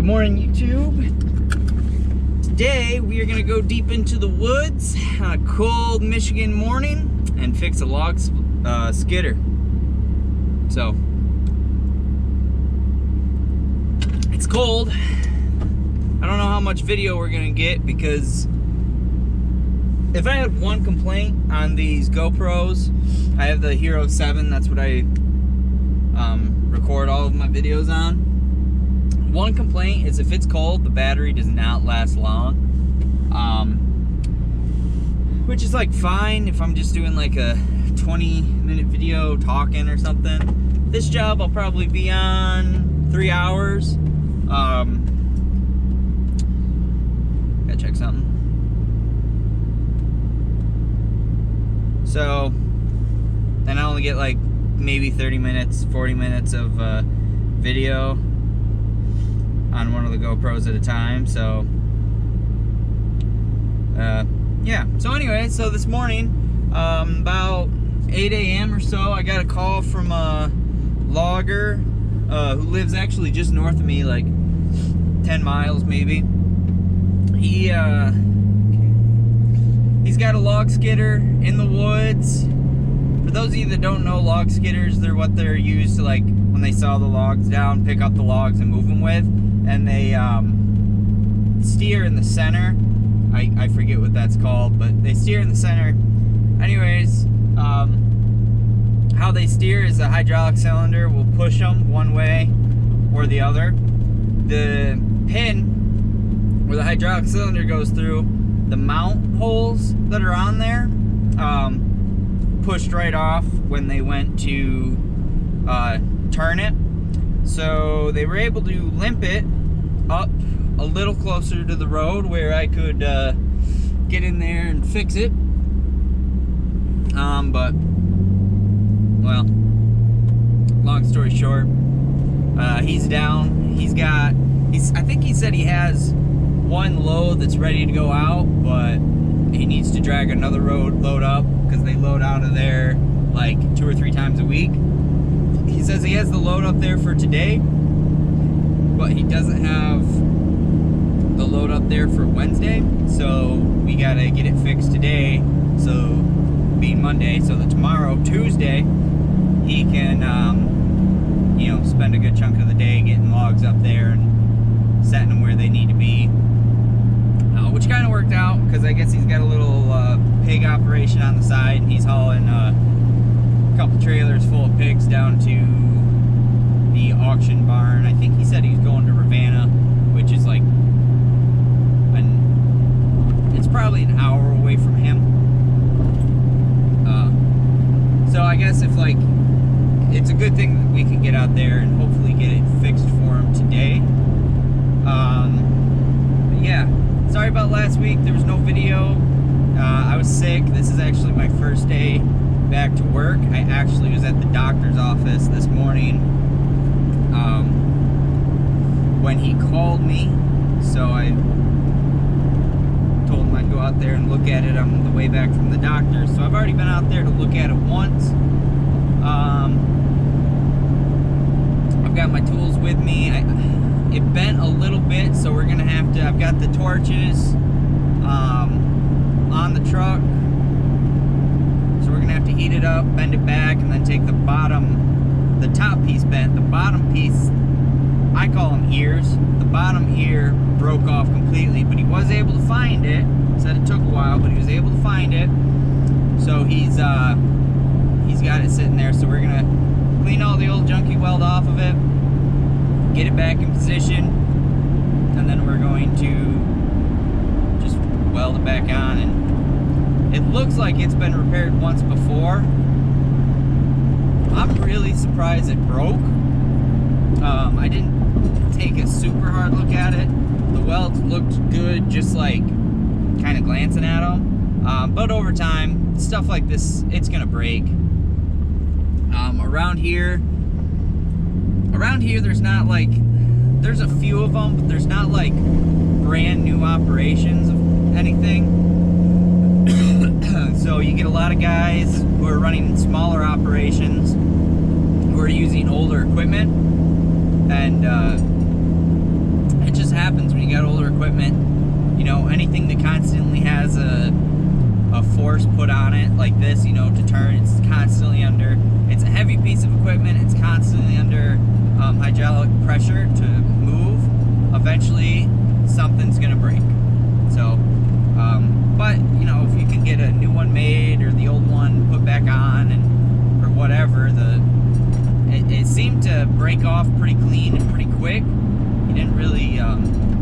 Good morning, YouTube. Today we are going to go deep into the woods on a cold Michigan morning and fix a log skidder. So it's cold. I don't know how much video we're going to get, because if I had one complaint on these GoPros, I have the Hero 7, that's what I record all of my videos on. One complaint is if it's cold, the battery does not last long, which is like fine if I'm just doing like a 20-minute video talking or something. This job I'll probably be on 3 hours. Gotta check something. So then I only get like maybe 30 minutes, 40 minutes of video on one of the GoPros at a time. So yeah, so anyway, so this morning about 8 a.m. or so, I got a call from a logger who lives actually just north of me, like 10 miles maybe. He's got a log skidder in the woods. For those of you that don't know, log skidders, they're what they're used to, like, when they saw the logs down, pick up the logs and move them with. And they steer in the center. I forget what that's called, but they steer in the center. Anyways, how they steer is the hydraulic cylinder will push them one way or the other. The pin where the hydraulic cylinder goes through, the mount holes that are on there pushed right off when they went to turn it. So they were able to limp it up a little closer to the road where I could get in there and fix it. But, well, long story short, he's down. I think he said he has one load that's ready to go out, but he needs to drag another load up because they load out of there like 2 or 3 times a week. He says he has the load up there for today, but he doesn't have the load up there for Wednesday, so we gotta get it fixed today, so being Monday, so that tomorrow, Tuesday, he can you know, spend a good chunk of the day getting logs up there and setting them where they need to be, which kind of worked out because I guess he's got a little pig operation on the side, and he's hauling a couple trailers full of pigs down to the auction barn. I think he said he was going to Ravenna, which is like it's probably an hour away from him. So I guess if, like, it's a good thing that we can get out there and hopefully get it fixed for him today. But yeah, sorry about last week. There was no video. I was sick. This is actually my first day back to work. I actually was at the doctor's office this morning when he called me, so I told him I'd go out there and look at it on the way back from the doctor. So I've already been out there to look at it once. I've got my tools with me. It bent a little bit, so we're gonna have to, I've got the torches on the truck, so we're gonna have to heat it up, bend it back, and then take the top piece bent. The bottom piece, I call them ears. The bottom ear broke off completely, but he was able to find it. Said it took a while, but he was able to find it. So he's got it sitting there. So we're gonna clean all the old junky weld off of it, get it back in position, and then we're going to just weld it back on. And it looks like it's been repaired once before. I'm really surprised it broke. I didn't take a super hard look at it. The welds looked good, just like kind of glancing at them. But over time, stuff like this, it's gonna break. Around here, there's not like, there's a few of them, but there's not like brand new operations of anything. So you get a lot of guys who are running smaller operations who are using older equipment, and it just happens when you got older equipment. You know, anything that constantly has a force put on it like this, you know, to turn, it's constantly under, it's a heavy piece of equipment, it's constantly under hydraulic pressure to move. Eventually something's gonna break. So but you know, if you can get a new one made or the old one put back on, and or whatever, it seemed to break off pretty clean and pretty quick. You didn't really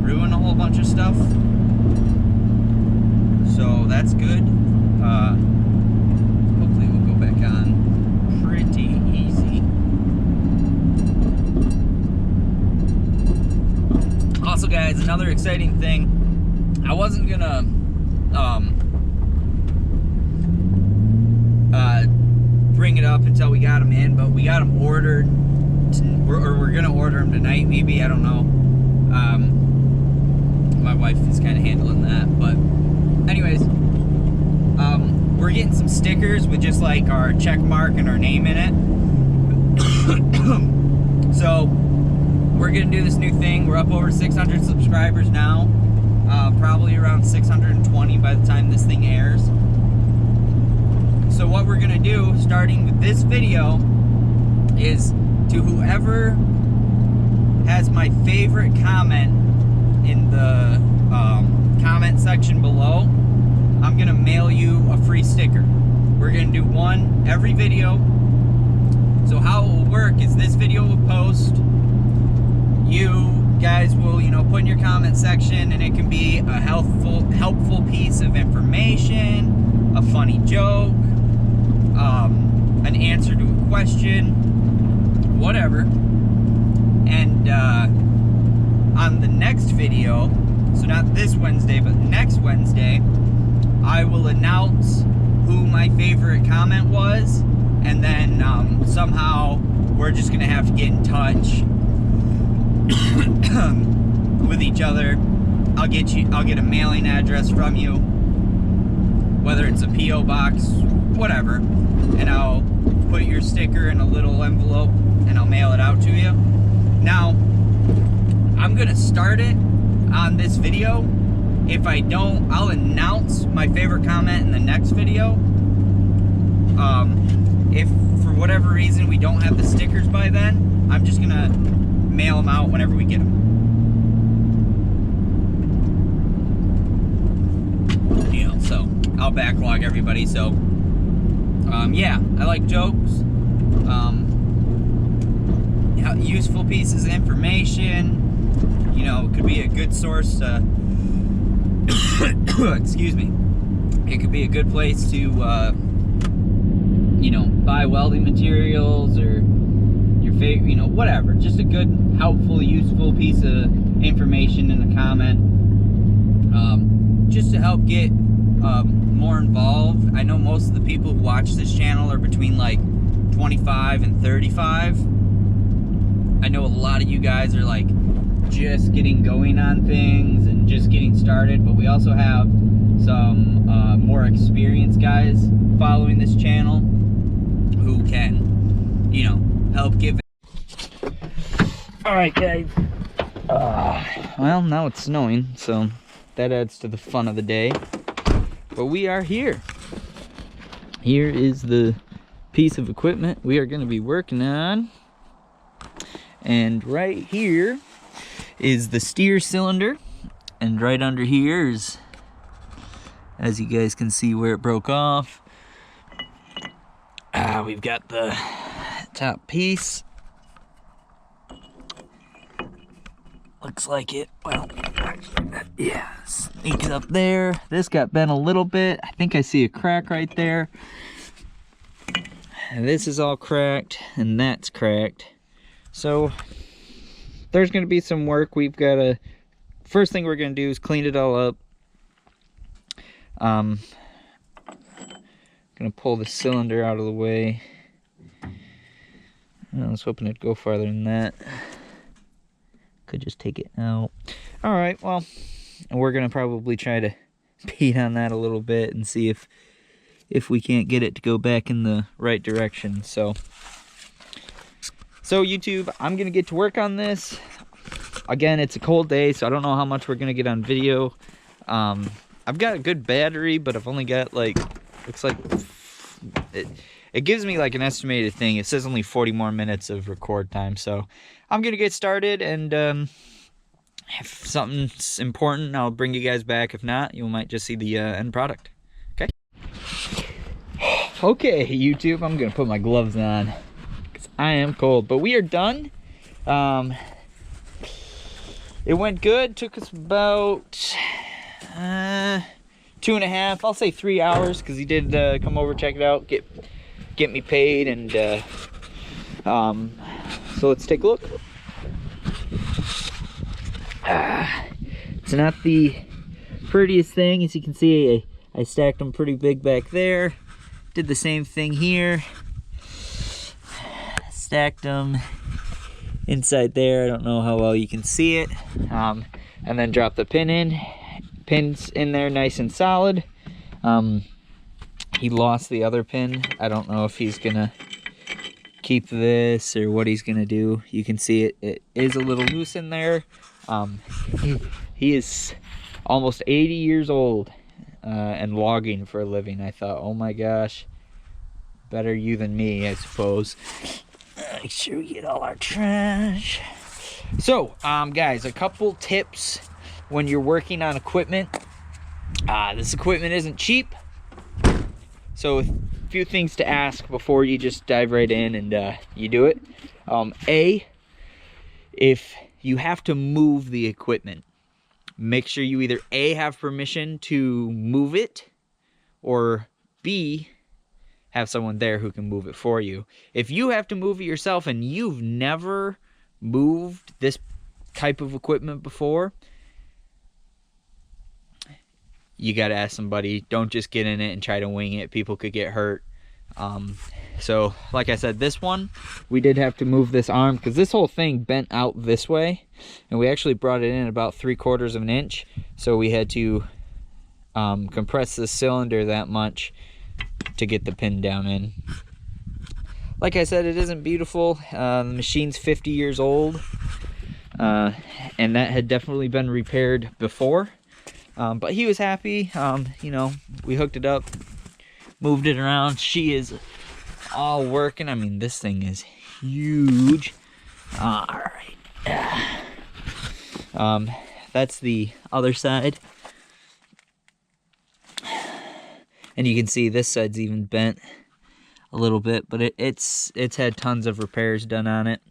ruin a whole bunch of stuff, so that's good. Hopefully we'll go back on pretty easy. Also, guys, another exciting thing, I wasn't gonna bring it up until we got them in, but we got them ordered, we're gonna order them tonight, maybe, I don't know. My wife is kind of handling that, but anyways, we're getting some stickers with just like our check mark and our name in it. So we're gonna do this new thing. We're up over 600 subscribers now, probably around 620 by the time this thing airs. So what we're gonna do, starting with this video, is to whoever has my favorite comment in the comment section below, I'm gonna mail you a free sticker. We're gonna do one every video. So how it will work is this video will post, you guys will, you know, put in your comment section, and it can be a helpful piece of information, a funny joke, an answer to a question, whatever. And on the next video, so not this Wednesday, but next Wednesday, I will announce who my favorite comment was, and then somehow we're just gonna have to get in touch with each other. I'll get a mailing address from you, whether it's a P.O. box, whatever, and I'll put your sticker in a little envelope and I'll mail it out to you. Now, I'm gonna start it on this video. If I don't, I'll announce my favorite comment in the next video. If for whatever reason we don't have the stickers by then, I'm just gonna mail them out whenever we get them. You know, so I'll backlog everybody. So yeah, I like jokes, useful pieces of information. You know, it could be a good source to excuse me, it could be a good place to you know, buy welding materials, or your favorite, you know, whatever, just a good, helpful, useful piece of information in a comment, just to help get more involved. I know most of the people who watch this channel are between like 25 and 35. I know a lot of you guys are like just getting going on things and just getting started, but we also have some more experienced guys following this channel who can, you know, help give it. All right, guys. Well, now it's snowing, so that adds to the fun of the day. But we are here. Here is the piece of equipment we are going to be working on. And right here is the steer cylinder. And right under here is, as you guys can see where it broke off, we've got the top piece. Looks like it, well, actually, yeah, sneaks up there. This got bent a little bit. I think I see a crack right there. And this is all cracked, and that's cracked. So there's gonna be some work. We've got to, first thing we're gonna do is clean it all up. Gonna pull the cylinder out of the way. I was hoping it'd go farther than that. Could just take it out. All right, well, we're gonna probably try to beat on that a little bit and see if we can't get it to go back in the right direction. So YouTube, I'm gonna get to work on this. again, it's a cold day, so I don't know how much we're gonna get on video. I've got a good battery, but I've only got like, looks like it gives me like an estimated thing. It says only 40 more minutes of record time, so I'm gonna get started, and if something's important, I'll bring you guys back. If not, you might just see the end product. Okay. Okay, YouTube, I'm gonna put my gloves on because I am cold, but we are done. It went good. Took us about 2.5, I'll say 3 hours, because he did come over, check it out, get me paid, and so let's take a look. It's not the prettiest thing. As you can see, I stacked them pretty big back there. Did the same thing here. Stacked them inside there. I don't know how well you can see it. And then drop the pins in there nice and solid. He lost the other pin. I don't know if he's gonna keep this or what he's gonna do. You can see it is a little loose in there. He is almost 80 years old and logging for a living. I thought, oh my gosh, better you than me, I suppose. Make sure we get all our trash. So, guys, a couple tips when you're working on equipment. This equipment isn't cheap, so a few things to ask before you just dive right in and you do it. If you have to move the equipment, make sure you either A, have permission to move it, or B, have someone there who can move it for you. If you have to move it yourself and you've never moved this type of equipment before, you got to ask somebody. Don't just get in it and try to wing it. People could get hurt. So like I said, this one, we did have to move this arm because this whole thing bent out this way, and we actually brought it in about 3/4 of an inch. So we had to compress the cylinder that much to get the pin down in. Like I said, it isn't beautiful. The machine's 50 years old, and that had definitely been repaired before. But he was happy. You know, we hooked it up, moved it around. She is all working. I mean, this thing is huge. All right. That's the other side. And you can see this side's even bent a little bit, but it's had tons of repairs done on it.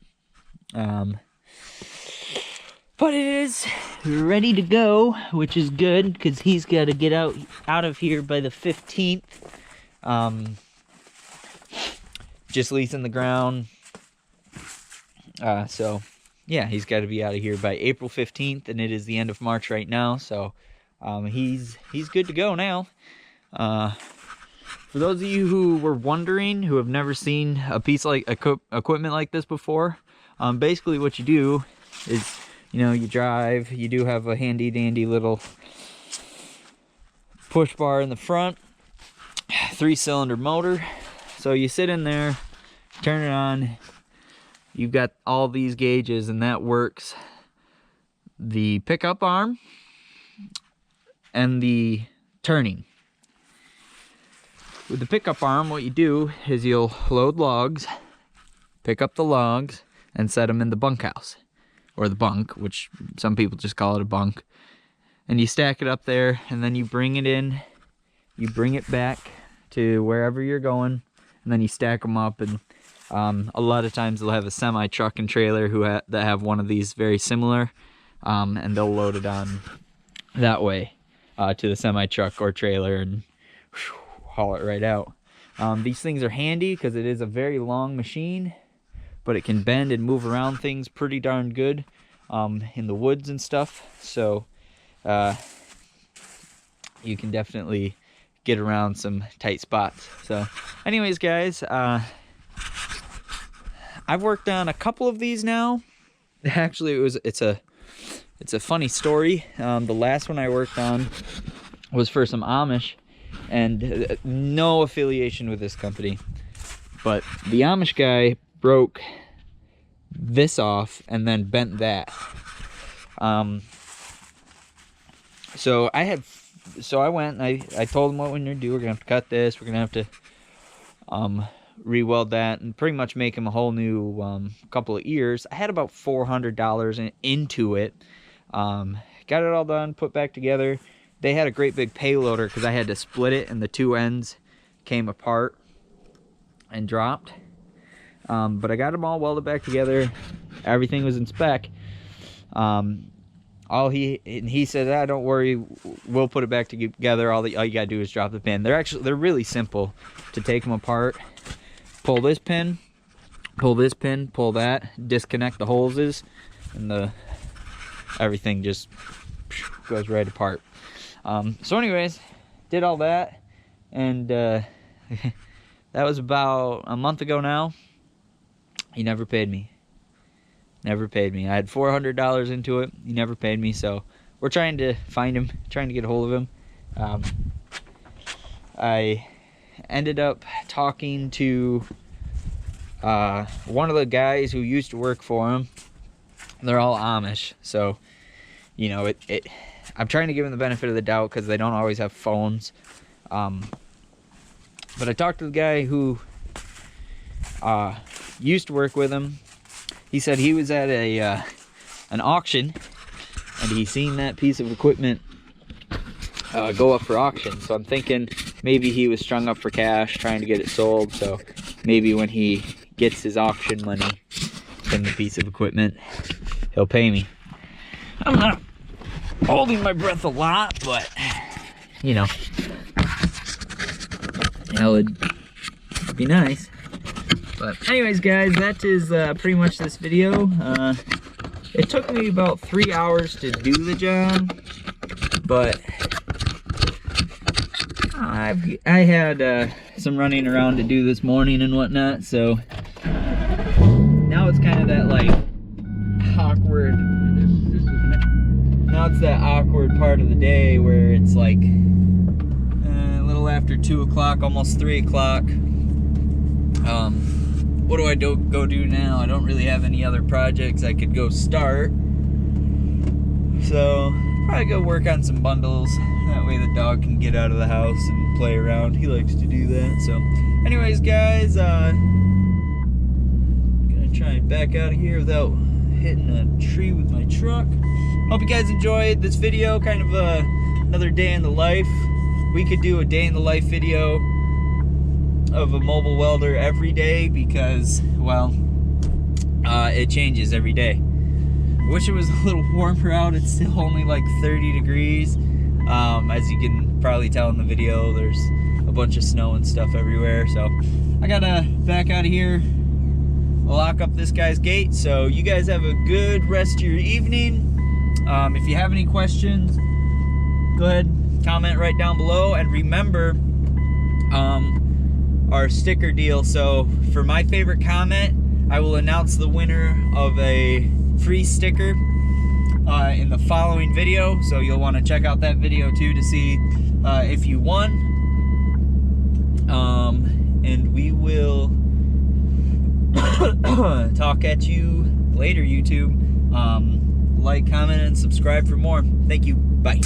But it is ready to go, which is good because he's got to get out of here by the 15th. Just leasing the ground. So yeah, he's got to be out of here by April 15th, and it is the end of March right now. So he's good to go now. For those of you who were wondering, who have never seen a piece like equipment like this before, basically what you do is, you know, you drive. You do have a handy dandy little push bar in the front, 3-cylinder motor. So you sit in there, turn it on. You've got all these gauges, and that works the pickup arm and the turning. With the pickup arm, what you do is you'll load logs, pick up the logs, and set them in the bunkhouse, or the bunk, which some people just call it a bunk. And you stack it up there, and then you bring it in, you bring it back to wherever you're going, and then you stack them up. And a lot of times they'll have a semi truck and trailer that have one of these very similar, and they'll load it on that way to the semi truck or trailer and haul it right out. These things are handy because it is a very long machine, but it can bend and move around things pretty darn good in the woods and stuff. So you can definitely get around some tight spots. So anyways, guys, I've worked on a couple of these now. Actually, it's a funny story. The last one I worked on was for some Amish, and no affiliation with this company, but the Amish guy broke this off and then bent that. So I went and I told him what we're gonna do. We're gonna have to cut this. We're gonna have to re-weld that and pretty much make him a whole new couple of ears. I had about $400 into it. Got it all done, put back together. They had a great big payloader because I had to split it and the two ends came apart and dropped. But I got them all welded back together. Everything was in spec. He said, ah, don't worry, we'll put it back together. All you gotta do is drop the pin. They're really simple to take them apart. Pull this pin, pull that, disconnect the hoses, and everything just goes right apart. So anyways, did all that, and that was about a month ago now. He never paid me. Never paid me. I had $400 into it. He never paid me, so we're trying to find him, trying to get a hold of him. I ended up talking to one of the guys who used to work for him. They're all Amish, so you know I'm trying to give him the benefit of the doubt because they don't always have phones. But I talked to the guy who used to work with him. He said he was at an auction and he seen that piece of equipment go up for auction. So I'm thinking maybe he was strung up for cash trying to get it sold. So maybe when he gets his auction money from the piece of equipment, he'll pay me. I'm not holding my breath a lot, but you know, that would be nice. But anyways, guys, that is pretty much this video. It took me about 3 hours to do the job, but I had some running around to do this morning and whatnot, so now it's kind of that like awkward. Now it's that awkward part of the day where it's like a little after 2 o'clock, almost 3 o'clock. What do I go do now? I don't really have any other projects I could go start. So, probably go work on some bundles. That way the dog can get out of the house and play around. He likes to do that. So, anyways, guys, gonna try and back out of here without hitting a tree with my truck. Hope you guys enjoyed this video. Kind of another day in the life. We could do a day in the life video of a mobile welder every day because, well, it changes every day. Wish it was a little warmer out. It's still only like 30 degrees. As you can probably tell in the video, there's a bunch of snow and stuff everywhere. So I gotta back out of here, lock up this guy's gate. So you guys have a good rest of your evening. If you have any questions, go ahead, comment right down below. And remember, our sticker deal. So for my favorite comment, I will announce the winner of a free sticker in the following video. So you'll want to check out that video too to see if you won. And we will talk at you later, YouTube. Like, comment, and subscribe for more. Thank you. Bye.